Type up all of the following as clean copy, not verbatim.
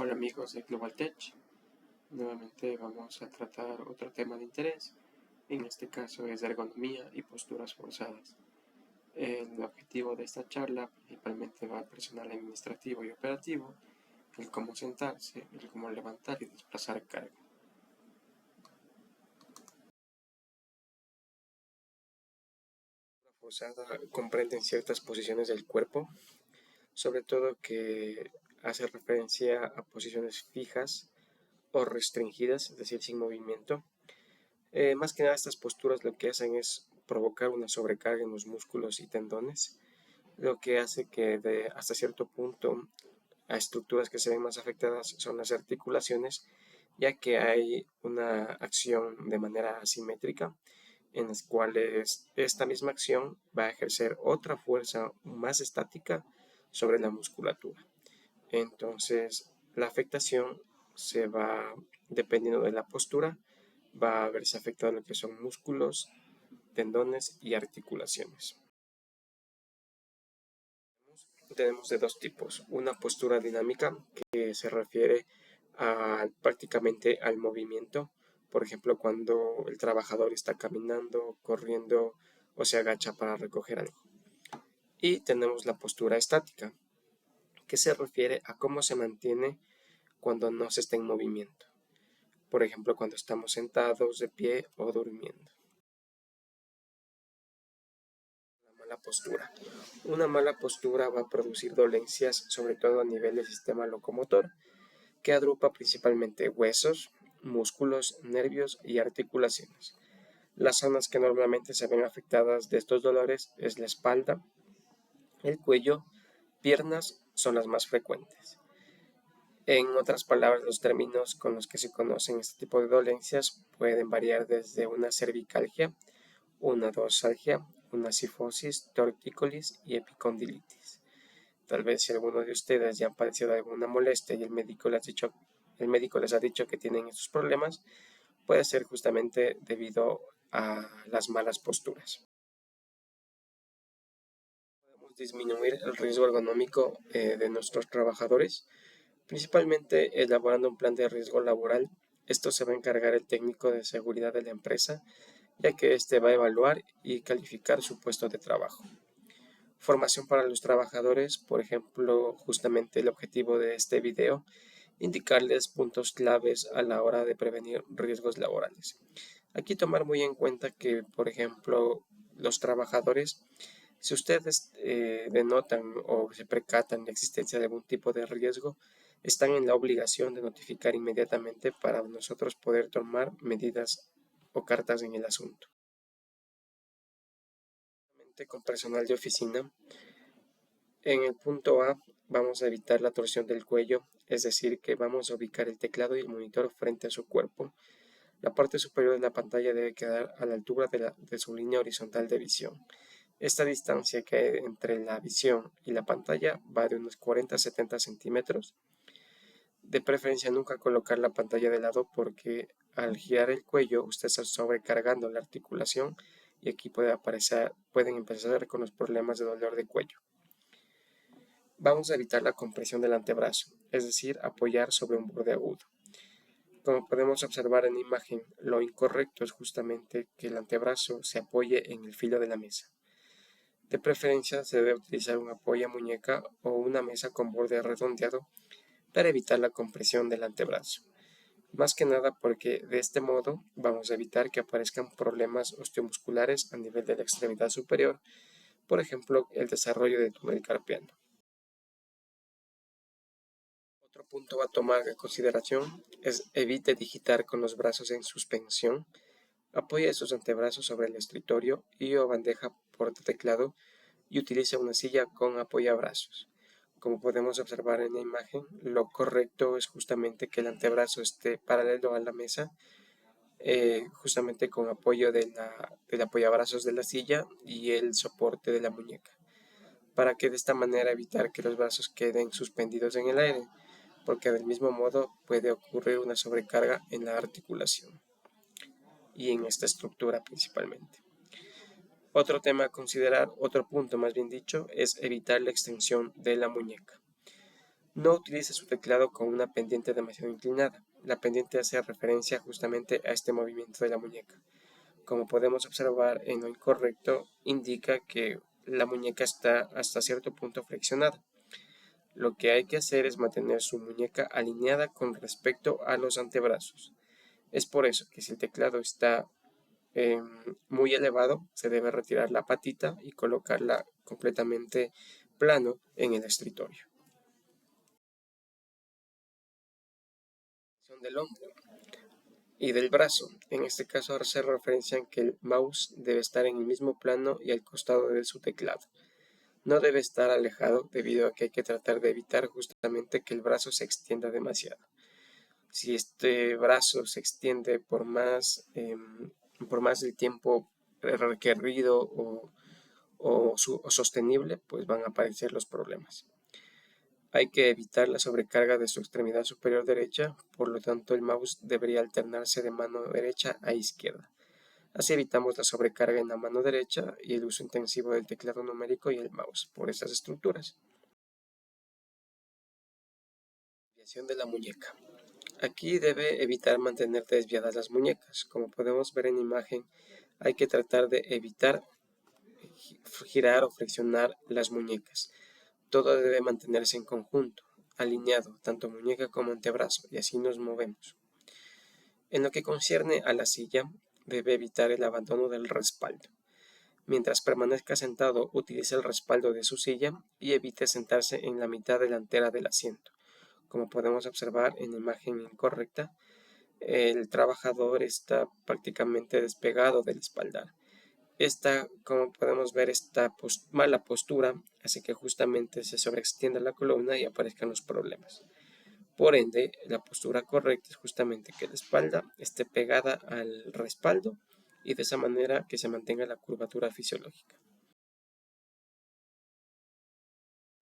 Hola amigos de Global Tech, nuevamente vamos a tratar otro tema de interés, en este caso es ergonomía y posturas forzadas. El objetivo de esta charla principalmente va al personal administrativo y operativo, el cómo sentarse, el cómo levantar y desplazar carga. La forzada comprende ciertas posiciones del cuerpo, sobre todo que hace referencia a posiciones fijas o restringidas, es decir, sin movimiento. Más que nada estas posturas lo que hacen es provocar una sobrecarga en los músculos y tendones, lo que hace que hasta cierto punto a estructuras que se ven más afectadas son las articulaciones, ya que hay una acción de manera asimétrica en las cuales esta misma acción va a ejercer otra fuerza más estática sobre la musculatura. Entonces la afectación se va, dependiendo de la postura, va a verse afectado lo que son músculos, tendones y articulaciones. Tenemos de dos tipos, una postura dinámica que se refiere prácticamente al movimiento, por ejemplo cuando el trabajador está caminando, corriendo o se agacha para recoger algo. Y tenemos la postura estática, que se refiere a cómo se mantiene cuando no se está en movimiento, por ejemplo cuando estamos sentados, de pie o durmiendo. Mala postura. Una mala postura va a producir dolencias, sobre todo a nivel del sistema locomotor, que agrupa principalmente huesos, músculos, nervios y articulaciones. Las zonas que normalmente se ven afectadas de estos dolores es la espalda, el cuello, piernas son las más frecuentes. En otras palabras, los términos con los que se conocen este tipo de dolencias pueden variar desde una cervicalgia, una dorsalgia, una cifosis, tortícolis y epicondilitis. Tal vez si alguno de ustedes ya han padecido alguna molestia y el médico les ha dicho que tienen estos problemas, puede ser justamente debido a las malas posturas. Podemos disminuir el riesgo ergonómico de nuestros trabajadores, principalmente elaborando un plan de riesgo laboral. Esto se va a encargar el técnico de seguridad de la empresa, ya que éste va a evaluar y calificar su puesto de trabajo. Formación para los trabajadores, por ejemplo, justamente el objetivo de este video, indicarles puntos claves a la hora de prevenir riesgos laborales. Aquí tomar muy en cuenta que, por ejemplo, los trabajadores, si ustedes denotan o se percatan la existencia de algún tipo de riesgo, están en la obligación de notificar inmediatamente para nosotros poder tomar medidas o cartas en el asunto. Con personal de oficina, en el punto A vamos a evitar la torsión del cuello, es decir, que vamos a ubicar el teclado y el monitor frente a su cuerpo. La parte superior de la pantalla debe quedar a la altura de su línea horizontal de visión. Esta distancia que hay entre la visión y la pantalla va de unos 40 a 70 centímetros. De preferencia nunca colocar la pantalla de lado porque al girar el cuello usted está sobrecargando la articulación y aquí pueden empezar con los problemas de dolor de cuello. Vamos a evitar la compresión del antebrazo, es decir, apoyar sobre un borde agudo. Como podemos observar en la imagen, lo incorrecto es justamente que el antebrazo se apoye en el filo de la mesa. De preferencia se debe utilizar un apoyo muñeca o una mesa con borde redondeado para evitar la compresión del antebrazo. Más que nada porque de este modo vamos a evitar que aparezcan problemas osteomusculares a nivel de la extremidad superior, por ejemplo, el desarrollo del túnel carpiano. Otro punto a tomar en consideración es evite digitar con los brazos en suspensión. Apoye sus antebrazos sobre el escritorio y o bandeja portateclado y utilice una silla con apoyabrazos. Como podemos observar en la imagen, lo correcto es justamente que el antebrazo esté paralelo a la mesa, justamente con apoyo del apoyabrazos de la silla y el soporte de la muñeca, para que de esta manera evitar que los brazos queden suspendidos en el aire, porque del mismo modo puede ocurrir una sobrecarga en la articulación y en esta estructura principalmente. Otro tema a considerar, otro punto más bien dicho, es evitar la extensión de la muñeca. No utilice su teclado con una pendiente demasiado inclinada. La pendiente hace referencia justamente a este movimiento de la muñeca. Como podemos observar en lo incorrecto, indica que la muñeca está hasta cierto punto flexionada. Lo que hay que hacer es mantener su muñeca alineada con respecto a los antebrazos. Es por eso que si el teclado está muy elevado, se debe retirar la patita y colocarla completamente plano en el escritorio. Del hombro y del brazo. En este caso hace referencia en que el mouse debe estar en el mismo plano y al costado de su teclado. No debe estar alejado debido a que hay que tratar de evitar justamente que el brazo se extienda demasiado. Si este brazo se extiende por más del tiempo requerido o sostenible, pues van a aparecer los problemas. Hay que evitar la sobrecarga de su extremidad superior derecha, por lo tanto el mouse debería alternarse de mano derecha a izquierda. Así evitamos la sobrecarga en la mano derecha y el uso intensivo del teclado numérico y el mouse por estas estructuras. Desviación de la muñeca. Aquí debe evitar mantener desviadas las muñecas. Como podemos ver en imagen, hay que tratar de evitar girar o flexionar las muñecas. Todo debe mantenerse en conjunto, alineado, tanto muñeca como antebrazo, y así nos movemos. En lo que concierne a la silla, debe evitar el abandono del respaldo. Mientras permanezca sentado, utilice el respaldo de su silla y evite sentarse en la mitad delantera del asiento. Como podemos observar en la imagen incorrecta, el trabajador está prácticamente despegado del espaldar. Esta, como podemos ver, esta mala postura hace que justamente se sobreextienda la columna y aparezcan los problemas. Por ende, la postura correcta es justamente que la espalda esté pegada al respaldo y de esa manera que se mantenga la curvatura fisiológica.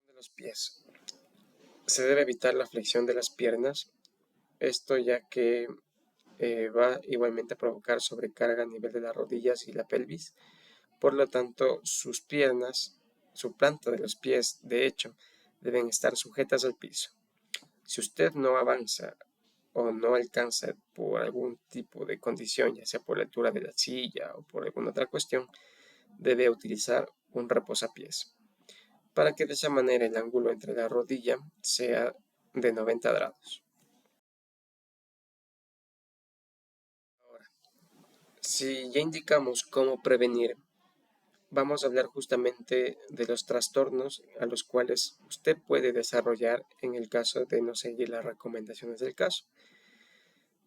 De los pies. Se debe evitar la flexión de las piernas, esto ya que va igualmente a provocar sobrecarga a nivel de las rodillas y la pelvis. Por lo tanto, sus piernas, su planta de los pies, de hecho, deben estar sujetas al piso. Si usted no avanza o no alcanza por algún tipo de condición, ya sea por la altura de la silla o por alguna otra cuestión, debe utilizar un reposapiés, para que de esa manera el ángulo entre la rodilla sea de 90 grados. Ahora, si ya indicamos cómo prevenir, vamos a hablar justamente de los trastornos a los cuales usted puede desarrollar en el caso de no seguir las recomendaciones del caso.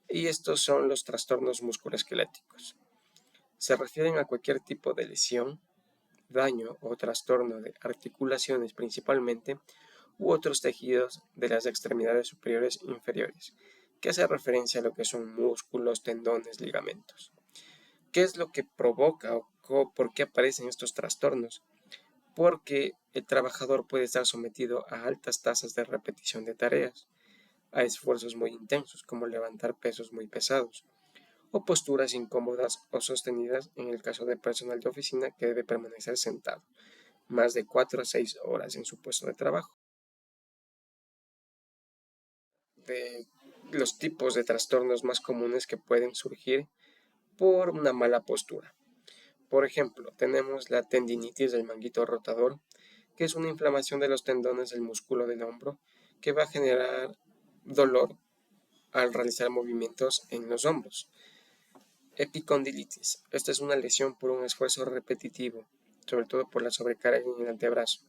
Y estos son los trastornos musculoesqueléticos. Se refieren a cualquier tipo de lesión, daño o trastorno de articulaciones principalmente u otros tejidos de las extremidades superiores e inferiores, que hace referencia a lo que son músculos, tendones, ligamentos. ¿Qué es lo que provoca o por qué aparecen estos trastornos? Porque el trabajador puede estar sometido a altas tasas de repetición de tareas, a esfuerzos muy intensos como levantar pesos muy pesados, o posturas incómodas o sostenidas en el caso de personal de oficina que debe permanecer sentado más de 4 a 6 horas en su puesto de trabajo. De los tipos de trastornos más comunes que pueden surgir por una mala postura. Por ejemplo, tenemos la tendinitis del manguito rotador, que es una inflamación de los tendones del músculo del hombro que va a generar dolor al realizar movimientos en los hombros. Epicondilitis. Esta es una lesión por un esfuerzo repetitivo, sobre todo por la sobrecarga en el antebrazo.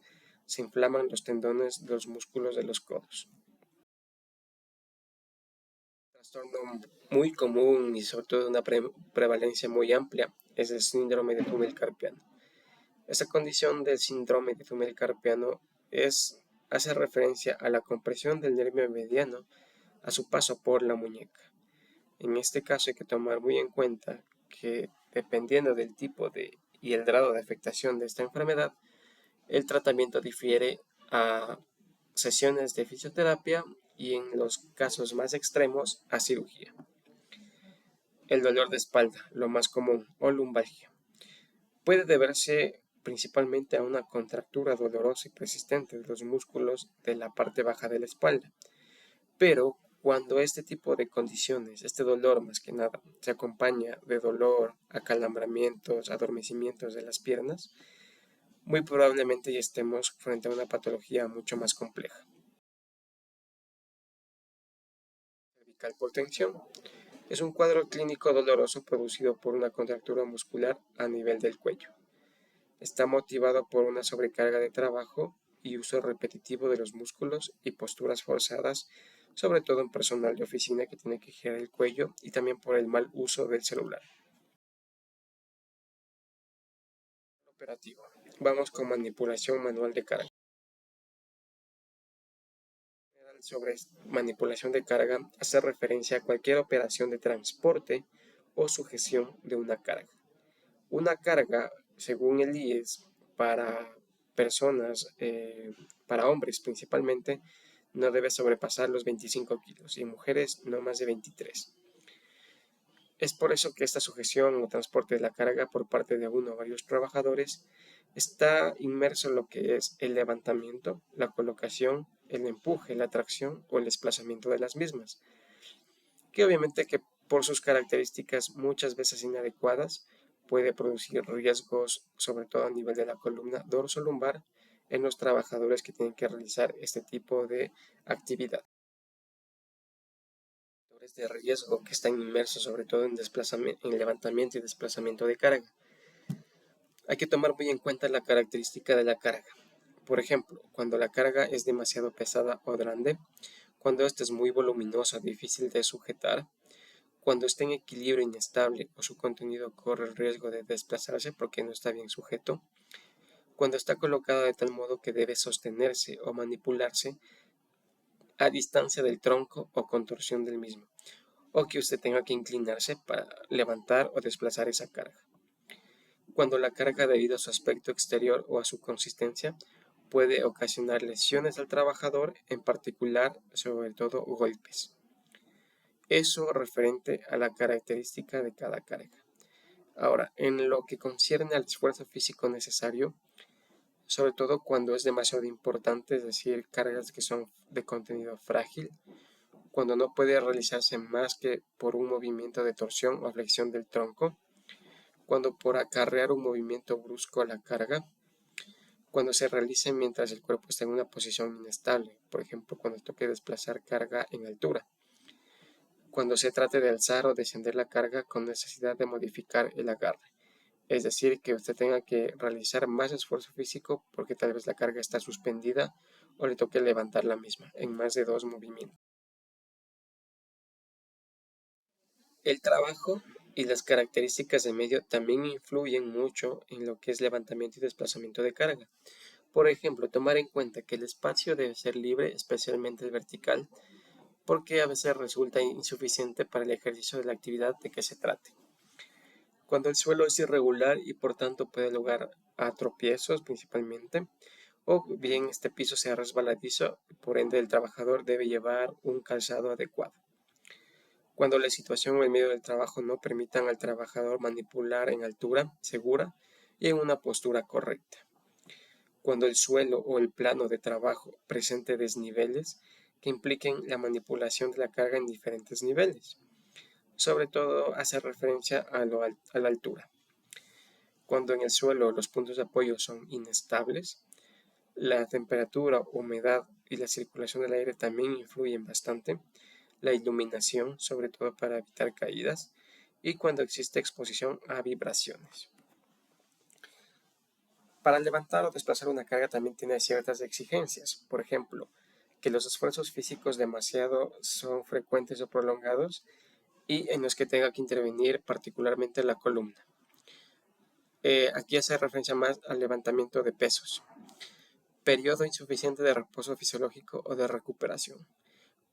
Se inflaman los tendones de los músculos de los codos. Trastorno muy común y sobre todo de una prevalencia muy amplia es el síndrome de túnel carpiano. Esta condición del síndrome de túnel carpiano hace referencia a la compresión del nervio mediano a su paso por la muñeca. En este caso hay que tomar muy en cuenta que dependiendo del tipo y el grado de afectación de esta enfermedad, el tratamiento difiere a sesiones de fisioterapia y en los casos más extremos a cirugía. El dolor de espalda, lo más común, o lumbalgia, puede deberse principalmente a una contractura dolorosa y persistente de los músculos de la parte baja de la espalda. Pero cuando este tipo de condiciones, este dolor más que nada, se acompaña de dolor, acalambramientos, adormecimientos de las piernas, muy probablemente ya estemos frente a una patología mucho más compleja. Cervical por tensión es un cuadro clínico doloroso producido por una contractura muscular a nivel del cuello. Está motivado por una sobrecarga de trabajo y uso repetitivo de los músculos y posturas forzadas, sobre todo en personal de oficina que tiene que girar el cuello, y también por el mal uso del celular. Operativo. Vamos con manipulación manual de carga. Sobre manipulación de carga hace referencia a cualquier operación de transporte o sujeción de una carga. Una carga, según el IES, para personas, para hombres principalmente, no debe sobrepasar los 25 kilos y mujeres no más de 23. Es por eso que esta sujeción o transporte de la carga por parte de uno o varios trabajadores está inmerso en lo que es el levantamiento, la colocación, el empuje, la tracción o el desplazamiento de las mismas, que obviamente que por sus características muchas veces inadecuadas puede producir riesgos, sobre todo a nivel de la columna dorso-lumbar, en los trabajadores que tienen que realizar este tipo de actividad. Factores de riesgo que están inmersos sobre todo en levantamiento y desplazamiento de carga. Hay que tomar muy en cuenta la característica de la carga. Por ejemplo, cuando la carga es demasiado pesada o grande, cuando esta es muy voluminosa, difícil de sujetar, cuando está en equilibrio inestable o su contenido corre el riesgo de desplazarse porque no está bien sujeto, cuando está colocada de tal modo que debe sostenerse o manipularse a distancia del tronco o contorsión del mismo, o que usted tenga que inclinarse para levantar o desplazar esa carga. Cuando la carga, debido a su aspecto exterior o a su consistencia, puede ocasionar lesiones al trabajador, en particular, sobre todo, golpes. Eso referente a la característica de cada carga. Ahora, en lo que concierne al esfuerzo físico necesario, sobre todo cuando es demasiado importante, es decir, cargas que son de contenido frágil, cuando no puede realizarse más que por un movimiento de torsión o flexión del tronco, cuando por acarrear un movimiento brusco a la carga, cuando se realice mientras el cuerpo está en una posición inestable, por ejemplo, cuando toque desplazar carga en altura, cuando se trate de alzar o descender la carga con necesidad de modificar el agarre, es decir, que usted tenga que realizar más esfuerzo físico porque tal vez la carga está suspendida o le toque levantar la misma en más de 2 movimientos. El trabajo y las características de medio también influyen mucho en lo que es levantamiento y desplazamiento de carga. Por ejemplo, tomar en cuenta que el espacio debe ser libre, especialmente el vertical, porque a veces resulta insuficiente para el ejercicio de la actividad de que se trate. Cuando el suelo es irregular y por tanto puede dar lugar a tropiezos principalmente, o bien este piso sea resbaladizo, por ende el trabajador debe llevar un calzado adecuado. Cuando la situación o el medio del trabajo no permitan al trabajador manipular en altura segura y en una postura correcta. Cuando el suelo o el plano de trabajo presente desniveles que impliquen la manipulación de la carga en diferentes niveles. Sobre todo hace referencia a la altura. Cuando en el suelo los puntos de apoyo son inestables, la temperatura, humedad y la circulación del aire también influyen bastante. La iluminación, sobre todo para evitar caídas, y cuando existe exposición a vibraciones. Para levantar o desplazar una carga también tiene ciertas exigencias. Por ejemplo, que los esfuerzos físicos demasiado son frecuentes o prolongados y en los que tenga que intervenir particularmente la columna. Aquí hace referencia más al levantamiento de pesos. Periodo insuficiente de reposo fisiológico o de recuperación.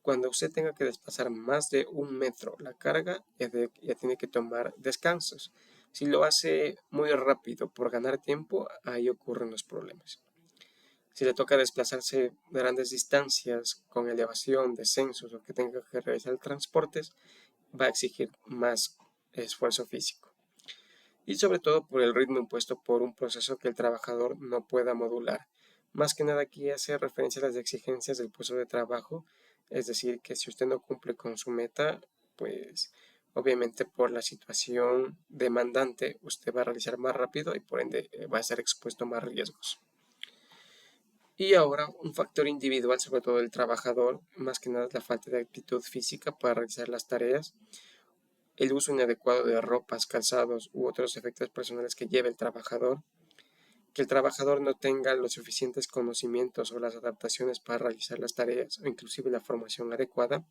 Cuando usted tenga que desplazar más de 1 metro la carga, ya tiene que tomar descansos. Si lo hace muy rápido por ganar tiempo, ahí ocurren los problemas. Si le toca desplazarse grandes distancias con elevación, descensos o que tenga que realizar transportes, va a exigir más esfuerzo físico. y sobre todo por el ritmo impuesto por un proceso que el trabajador no pueda modular. Más que nada aquí hace referencia a las exigencias del puesto de trabajo, es decir, que si usted no cumple con su meta, pues obviamente por la situación demandante usted va a realizar más rápido y por ende va a ser expuesto a más riesgos. Y ahora un factor individual, sobre todo del trabajador, más que nada es la falta de actitud física para realizar las tareas, el uso inadecuado de ropas, calzados u otros efectos personales que lleve el trabajador, que el trabajador no tenga los suficientes conocimientos o las adaptaciones para realizar las tareas o inclusive la formación adecuada.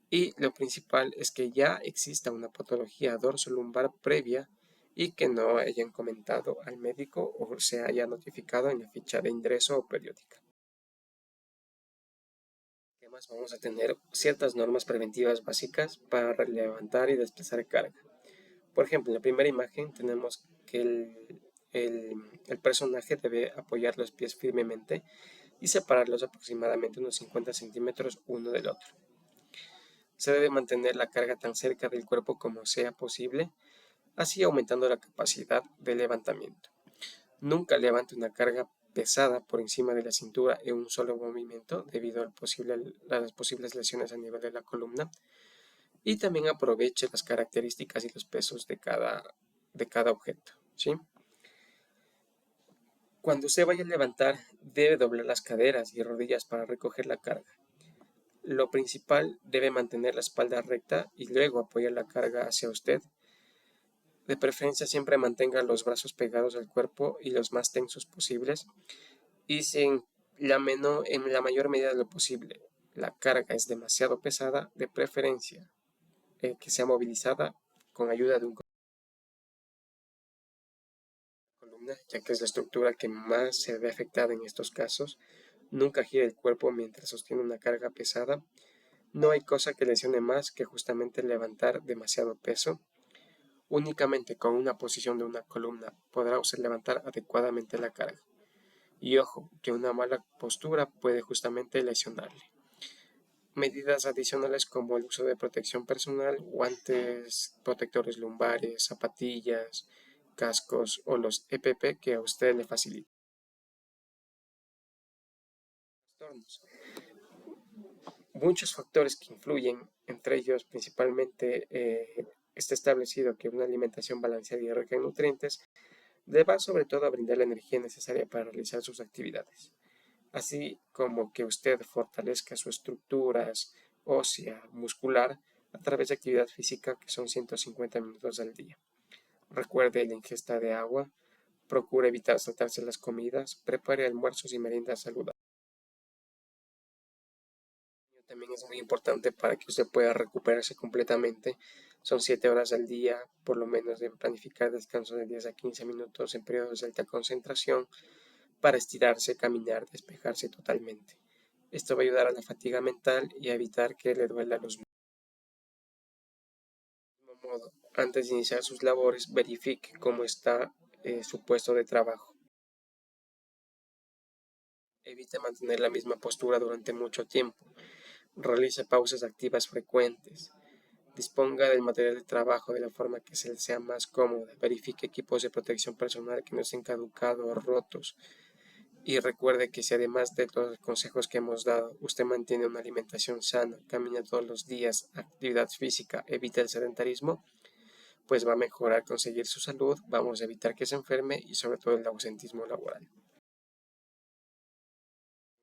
Y lo principal es que ya exista una patología dorsolumbar previa y que no hayan comentado al médico o se haya notificado en la ficha de ingreso o periódica. Además, vamos a tener ciertas normas preventivas básicas para levantar y desplazar carga. Por ejemplo, en la primera imagen tenemos que el personaje debe apoyar los pies firmemente y separarlos aproximadamente unos 50 centímetros uno del otro. Se debe mantener la carga tan cerca del cuerpo como sea posible, así aumentando la capacidad de levantamiento. Nunca levante una carga pesada por encima de la cintura en un solo movimiento debido a las posibles lesiones a nivel de la columna, y también aproveche las características y los pesos de cada objeto, ¿sí? Cuando se vaya a levantar, debe doblar las caderas y rodillas para recoger la carga. Lo principal, debe mantener la espalda recta y luego apoyar la carga hacia usted. De preferencia siempre mantenga los brazos pegados al cuerpo y los más tensos posibles. Y si en la mayor medida de lo posible la carga es demasiado pesada, de preferencia que sea movilizada con ayuda de un columna, ya que es la estructura que más se ve afectada en estos casos. Nunca gire el cuerpo mientras sostiene una carga pesada. No hay cosa que lesione más que justamente levantar demasiado peso. Únicamente con una posición de una columna podrá usted levantar adecuadamente la carga. Y ojo, que una mala postura puede justamente lesionarle. Medidas adicionales como el uso de protección personal, guantes, protectores lumbares, zapatillas, cascos o los EPP que a usted le faciliten. Muchos factores que influyen, entre ellos principalmente está establecido que una alimentación balanceada y rica en nutrientes le va sobre todo a brindar la energía necesaria para realizar sus actividades, así como que usted fortalezca sus estructuras ósea, muscular, a través de actividad física que son 150 minutos al día. Recuerde la ingesta de agua, procure evitar saltarse las comidas, prepare almuerzos y meriendas saludables. También es muy importante para que usted pueda recuperarse completamente. Son 7 horas al día, por lo menos debe planificar descansos de 10 a 15 minutos en periodos de alta concentración para estirarse, caminar, despejarse totalmente. Esto va a ayudar a la fatiga mental y a evitar que le duela los músculos. De mismo modo, antes de iniciar sus labores, verifique cómo está su puesto de trabajo. Evite mantener la misma postura durante mucho tiempo. Realice pausas activas frecuentes. Disponga del material de trabajo de la forma que se le sea más cómoda. Verifique equipos de protección personal que no estén caducados o rotos. Y recuerde que si además de todos los consejos que hemos dado, usted mantiene una alimentación sana, camina todos los días, actividad física, evita el sedentarismo, pues va a mejorar conseguir su salud, vamos a evitar que se enferme y sobre todo el ausentismo laboral.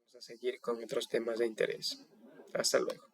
Vamos a seguir con otros temas de interés. Hasta luego.